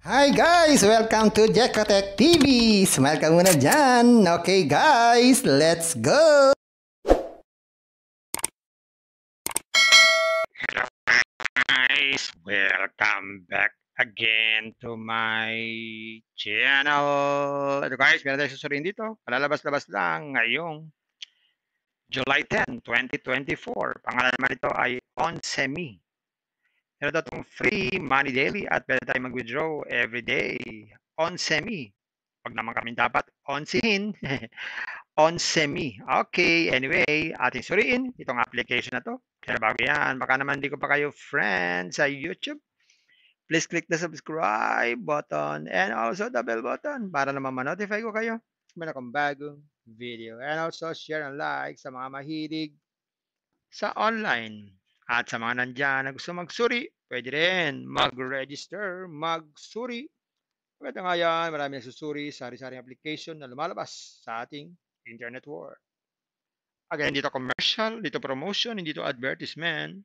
Hi guys! Welcome to Jekotech TV! Smile ka muna dyan! Okay guys, let's go! Hello guys, welcome back again to my channel. Ito guys, meron tayong susurin dito. Palalabas-labas lang ngayong July 10, 2024. Pangalan naman ito ay OnSemi. Meron itong free money daily at pwede tayong mag-withdraw every day. OnSemi. Pag naman kami dapat onsihin. OnSemi. Okay, anyway, ating suriin itong application na to. Kaya bago yan, baka naman hindi ko pa kayo friend sa YouTube. Please click the subscribe button and also the bell button para naman ma-notify ko kayo meron akong bagong video. And also share and like sa mga mahilig sa online. At sa mga nandyan na gusto magsuri, pwede rin mag-register, magsuri. Pwede nga yan, marami nagsusuri sa sari-saring application na lumalabas sa ating internet world. Again, dito commercial, dito promotion, hindi to advertisement.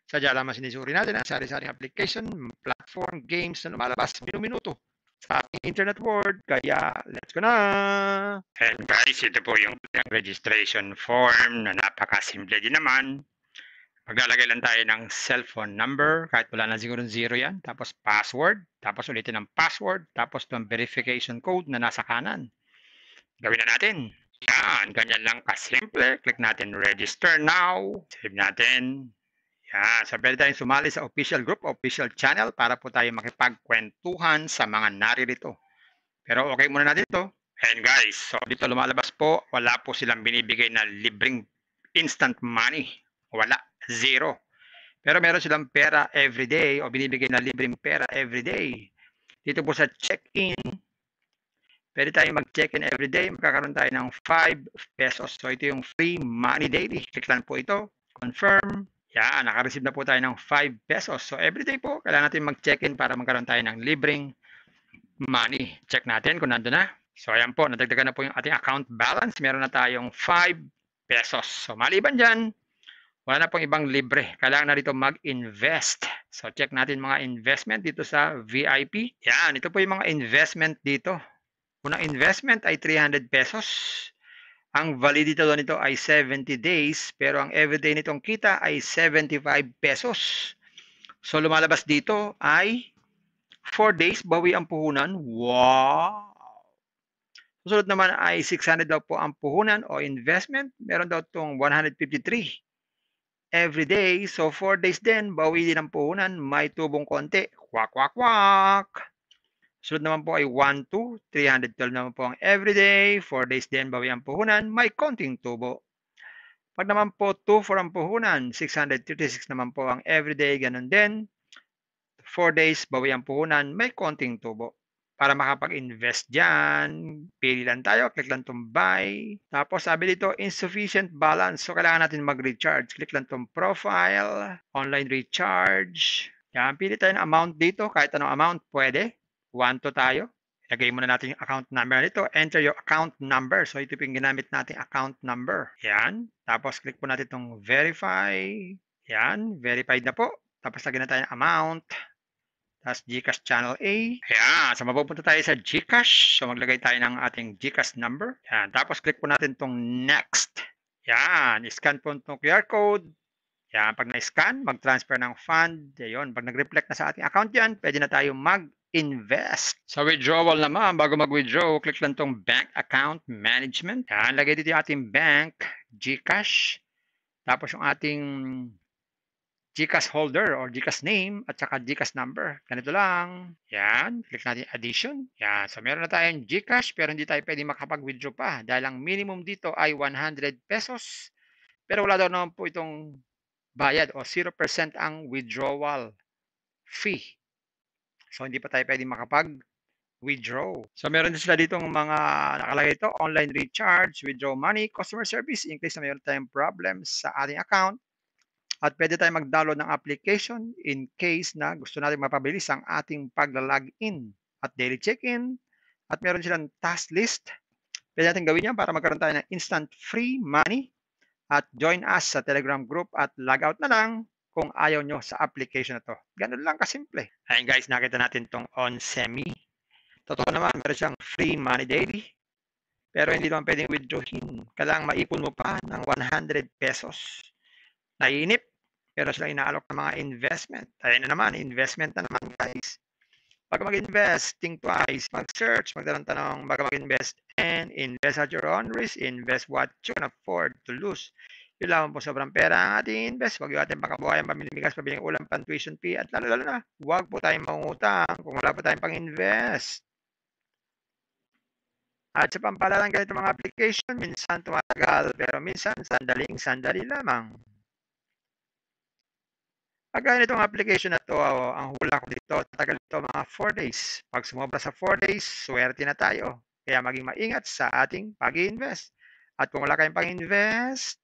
Sadya lamang sinisuri natin ang sari-saring application, platform, games na lumalabas minuto sa ating internet world. Kaya, let's go na! And guys, ito po yung registration form na napakasimple din naman. Maglalagay lang tayo ng cellphone number, kahit wala na siguro zero yan. Tapos password, tapos ulitin ang password, tapos itong verification code na nasa kanan. Gawin na natin. Yan, ganyan lang kasimple. Click natin register now. Save natin. Yan, so pwede tayong sumali sa official group, official channel para po tayo makipagkwentuhan sa mga naririto. Pero okay muna natin ito. And guys, so dito lumalabas po, wala po silang binibigay na libreng instant money. Wala, zero. Pero meron silang pera everyday o binibigay na libreng pera everyday. Dito po sa check-in, pwede tayong mag-check-in everyday. Magkakaroon tayo ng 5 pesos. So ito yung free money daily. Click lang po ito. Confirm. Yan, naka-receive na po tayo ng 5 pesos. So everyday po, kailangan natin mag-check-in para magkaroon tayo ng libreng money. Check natin kung nandun na. So ayan po, nadagdagan na po yung ating account balance. Meron na tayong 5 pesos. So maliban dyan, wala na pong ibang libre. Kailangan na dito mag-invest. So check natin mga investment dito sa VIP. Yan, ito po yung mga investment dito. Unang investment ay 300 pesos. Ang validity nito ay 70 days, pero ang everyday nitong kita ay 75 pesos. So lumalabas dito ay 4 days, bawi ang puhunan. Wow! Susunod naman ay 600 daw po ang puhunan o investment. Meron daw itong 153 every day. So 4 days din, bawi din ang puhunan. May tubong konti. Kwak, kwak, kwak. Sunod naman po ay 1, 2, 312 naman po ang everyday. 4 days din, bawi ang puhunan. May konting tubo. Pag naman po 2 for ang puhunan, 636 naman po ang everyday. Ganun din. 4 days, bawi ang puhunan. May konting tubo. Para makapag-invest dyan, pili lang tayo. Click lang itong buy. Tapos sabi dito, insufficient balance. So kailangan natin mag-recharge. Click lang itong profile. Online recharge. Yan, pili tayo ng amount dito. Kahit anong amount, pwede. 1 to tayo. Ilagay muna natin yung account number nito. Enter your account number. So ito yung ginamit natin account number. Yan. Tapos click po natin itong verify. Yan. Verified na po. Tapos lagyan na tayo ng amount. Tapos GCash Channel A. Ayan. So mapupunta tayo sa GCash. So maglagay tayo ng ating GCash number. Ayan. Tapos click po natin itong next. Ayan. Scan po itong QR code. Yan, pag na-scan, mag-transfer ng fund. Ayun, pag nag-reflect na sa ating account yan, pwede na tayo mag-invest. Sa withdrawal naman, bago mag-withdraw, click lang tong bank account management. Yan, lagay dito yung ating bank, GCash. Tapos yung ating GCash holder or GCash name at saka GCash number. Ganito lang. Yan, click natin addition. Yan, so meron na tayong GCash pero hindi tayo pwede makapag-withdraw pa dahil ang minimum dito ay 100 pesos. Pero wala daw naman po itong bayad o 0% ang withdrawal fee. So, hindi pa tayo pwede makapag-withdraw. So, meron din sila ditong mga nakalagay ito, online recharge, withdraw money, customer service, in case na mayroon tayong problems sa ating account. At pwede tayong mag-download ng application in case na gusto natin mapabilis ang ating pagla-login at daily check-in. At meron silang task list. Pwede natin gawin yan para magkaroon tayo ng instant free money. At join us sa Telegram group at log out na lang kung ayaw nyo sa application na to. Ganun lang kasimple. Ayun guys, nakita natin tong OnSemi. Totoo naman, meron siyang free money daily. Pero hindi naman pwedeng withdrawin. Kailangan maipon mo pa ng 100 pesos. Naiinip. Pero sila inaalok ng mga investment. Ayun na naman, investment na naman guys. Pag mag-invest, think twice. Mag-search, magtanong-tanong bago mag-invest. And invest at your own risk. Invest what you can afford to lose. Yun lang po, sobrang pera ang ating invest. Huwag yung ating pangkabuhayan, pamilimigas, pabiling ulam, pan-tuition fee. At lalo na, huwag po tayong mangutang kung wala po tayong pang-invest. At sa pampalalang ganito mga application, minsan tumatagal, pero minsan sandali lamang. Kagaya nitong application na to, ang hula ko dito, tatagal ito mga 4 days. Pag sumobra sa 4 days, swerte na tayo. Kaya maging maingat sa ating pag-invest. At kung wala kayong pang-invest,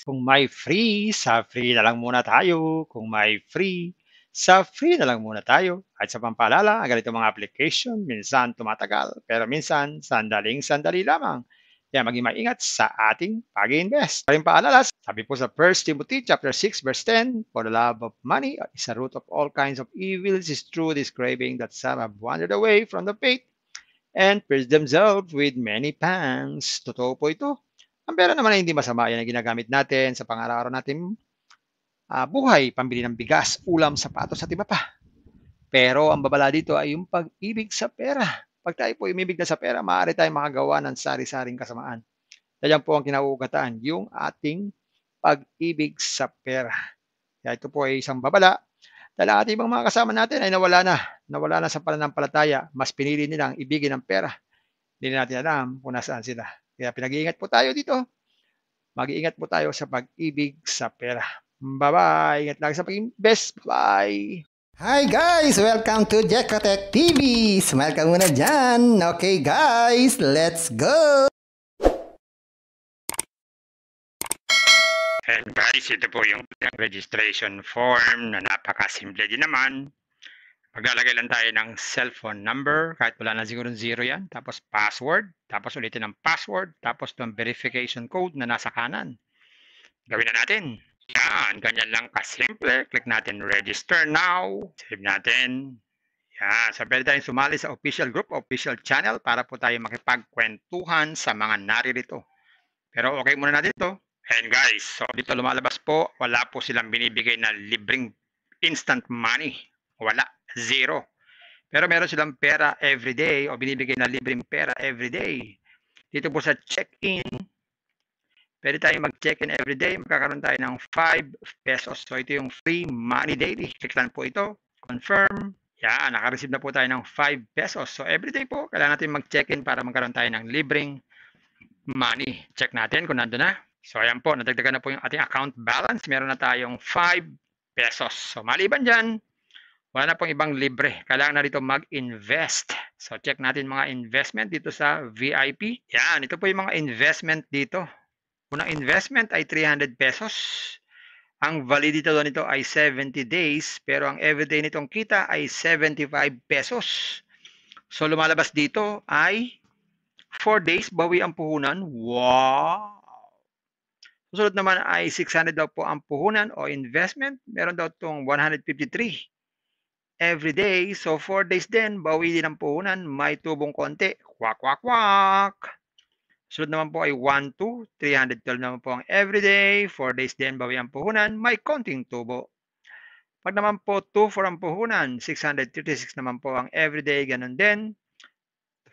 kung may free, sa free na lang muna tayo. Kung may free, sa free na lang muna tayo. At sa pampaalala, ang ganito mga application, minsan tumatagal, pero minsan sandali lamang. Kaya maging maingat sa ating pag-invest. Paring paalala, sabi po sa 1 Timothy chapter 6 verse 10, for the love of money is a root of all kinds of evils. It is true this craving that some have wandered away from the faith and pierced themselves with many pangs. Totoo po ito. Ang pera naman ay hindi masama. Yan ang ginagamit natin sa pang-araw-araw natin buhay, pambili ng bigas, ulam, sapatos at iba pa. Pero ang babala dito ay yung pag-ibig sa pera. Pag tayo po umibig na sa pera, maaari tayong makagawa ng sari-saring kasamaan. Yan po ang kinauugataan, yung ating pag-ibig sa pera. Kaya ito po ay isang babala. Dahil ang ating ibang mga kasama natin ay nawala na sa pananampalataya. Mas pinili nilang ibigin ang pera. Hindi na natin alam kung nasaan sila. Kaya pinag-iingat po tayo dito. Mag-iingat po tayo sa pag-ibig sa pera. Bye-bye. Ingat lagi sa pag-invest. Bye. Hi guys! Welcome to Jekatech TV! Smile ka muna dyan! Okay guys, let's go! And guys, ito po yung registration form na napakasimple din naman. Maglalagay lang tayo ng cellphone number, kahit wala na siguro 0 yan. Tapos password, tapos ulitin ang password, tapos itong verification code na nasa kanan. Gawin na natin. Yan, ganyan lang kasimple. Click natin register now. Save natin. Yan, so pwede tayong sumali sa official group, official channel para po tayo makipagkwentuhan sa mga naririto. Pero okay muna natin ito. And guys, so dito lumalabas po, wala po silang binibigay na libreng instant money. Wala, 0. Pero meron silang pera everyday o binibigay na libreng pera everyday. Dito po sa check-in, pwede tayong mag-check-in everyday. Magkakaroon tayo ng 5 pesos. So ito yung free money daily. Click lang po ito. Confirm. Yan, naka-receive na po tayo ng 5 pesos. So everyday po, kailangan natin mag-check-in para magkaroon tayo ng libreng money. Check natin kung nandun na. So ayan po, nadagdagan na po yung ating account balance. Meron na tayong 5 pesos. So maliban dyan, wala na pong ibang libre. Kailangan na dito mag-invest. So check natin mga investment dito sa VIP. Yan, ito po yung mga investment dito. Unang investment ay 300 pesos. Ang validity nito ay 70 days. Pero ang everyday nitong kita ay 75 pesos. So lumalabas dito ay 4 days, bawi ang puhunan. Wow! Susunod naman ay 600 daw po ang puhunan o investment. Meron daw itong 153 every day. So 4 days din, bawi din ang puhunan. May tubong konti. Kwak, kwak, kwak. Sunod naman po ay 1, 2, 312 naman po ang everyday. 4 days din, bawi ang puhunan. May konting tubo. Pag naman po 2, 4 ang puhunan. 636 naman po ang everyday. Ganun din.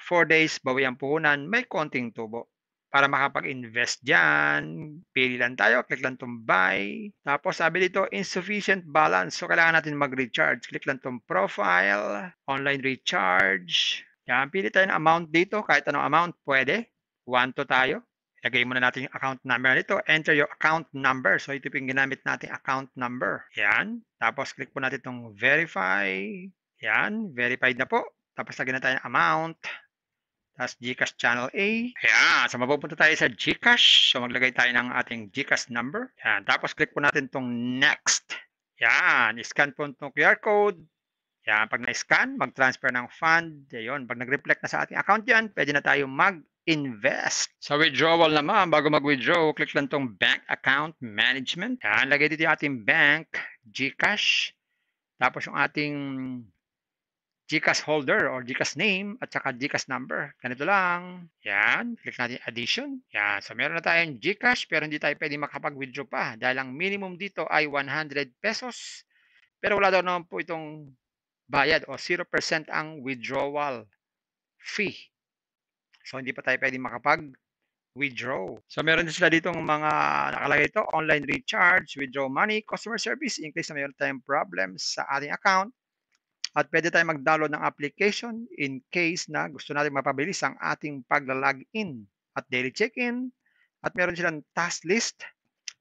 4 days, bawi ang puhunan. May konting tubo. Para makapag-invest dyan, pili lang tayo, click lang itong buy. Tapos sabi dito, insufficient balance. So kailangan natin mag-recharge. Click lang itong profile, online recharge. Yan, pili tayo ng amount dito. Kahit anong amount, pwede. 1 to tayo. Ilagay muna natin yung account number nito. Enter your account number. So ito yung ginamit natin account number. Yan. Tapos click po natin itong verify. Yan, verified na po. Tapos lagyan na tayo ng amount. Tapos GCash Channel A. Ayan. So mapupunta tayo sa GCash. So maglagay tayo ng ating GCash number. Ayan. Tapos click po natin itong next. Ayan. Scan po itong QR code. Ayan. Pag na-scan, mag-transfer ng fund. Ayan. Pag nag-reflect na sa ating account yan, pwede na tayo mag invest. Sa withdrawal naman, bago mag-withdraw, click lang tong bank account management. Yan, lagay dito yung ating bank, GCash. Tapos yung ating GCash holder or GCash name at saka GCash number. Ganito lang. Yan, click natin addition. Yan, so meron na tayong GCash pero hindi tayo pwede makapag-withdraw pa dahil ang minimum dito ay 100 pesos. Pero wala daw naman po itong bayad o 0% ang withdrawal fee. So hindi pa tayo pwede makapag-withdraw. So meron din sila ditong mga nakalagay ito, online recharge, withdraw money, customer service in case na mayroon tayong problems sa ating account. At pwede tayong mag-download ng application in case na gusto natin mapabilis ang ating pagla-login at daily check-in. At meron silang task list.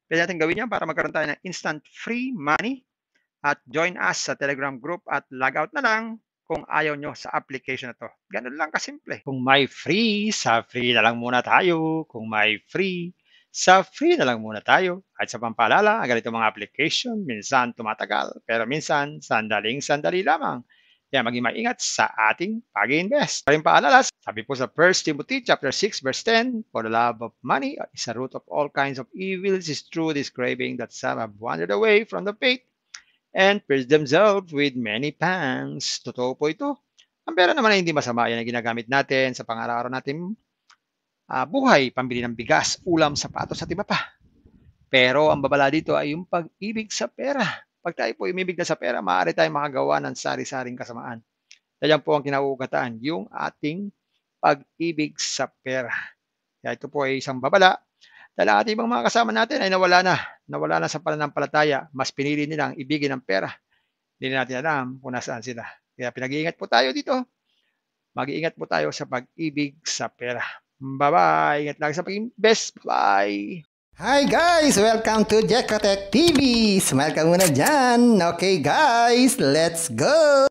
Pwede natin gawin yan para magkaroon tayo ng instant free money. At join us sa Telegram group at log out na lang kung ayaw nyo sa application na to. Ganun lang kasimple. Kung may free, sa free na lang muna tayo. Kung may free, sa free na lang muna tayo. At sa pampaalala, ang ganito mga application, minsan tumatagal, pero minsan sandaling-sandali lamang. Kaya maging maingat sa ating pag-invest. Paring paalala, sabi po sa 1 Timothy chapter 6 verse 10, for the love of money is a root of all kinds of evils, is true this craving that some have wandered away from the faith and pierced themselves with many pangs. Totoo po ito. Ang pera naman ay hindi masama. Yan ang ginagamit natin sa pang-araw-araw natin buhay, pambili ng bigas, ulam, sapatos at iba pa. Pero ang babala dito ay yung pag-ibig sa pera. Pag tayo po umibig na sa pera, maaari tayong makagawa ng sari-saring kasamaan. Yan po ang kinauugatan, yung ating pag-ibig sa pera. Kaya ito po ay isang babala. Dahil ang ating mga kasama natin ay nawala na sa pananampalataya. Mas pinili nilang ibigin ang pera. Hindi natin alam kung nasaan sila. Kaya pinag-iingat po tayo dito. Mag-iingat po tayo sa pag-ibig sa pera. Bye-bye. Ingat lang sa pag-invest. Bye. Hi guys! Welcome to Jekatech TV! Smile ka muna dyan! Okay guys, let's go!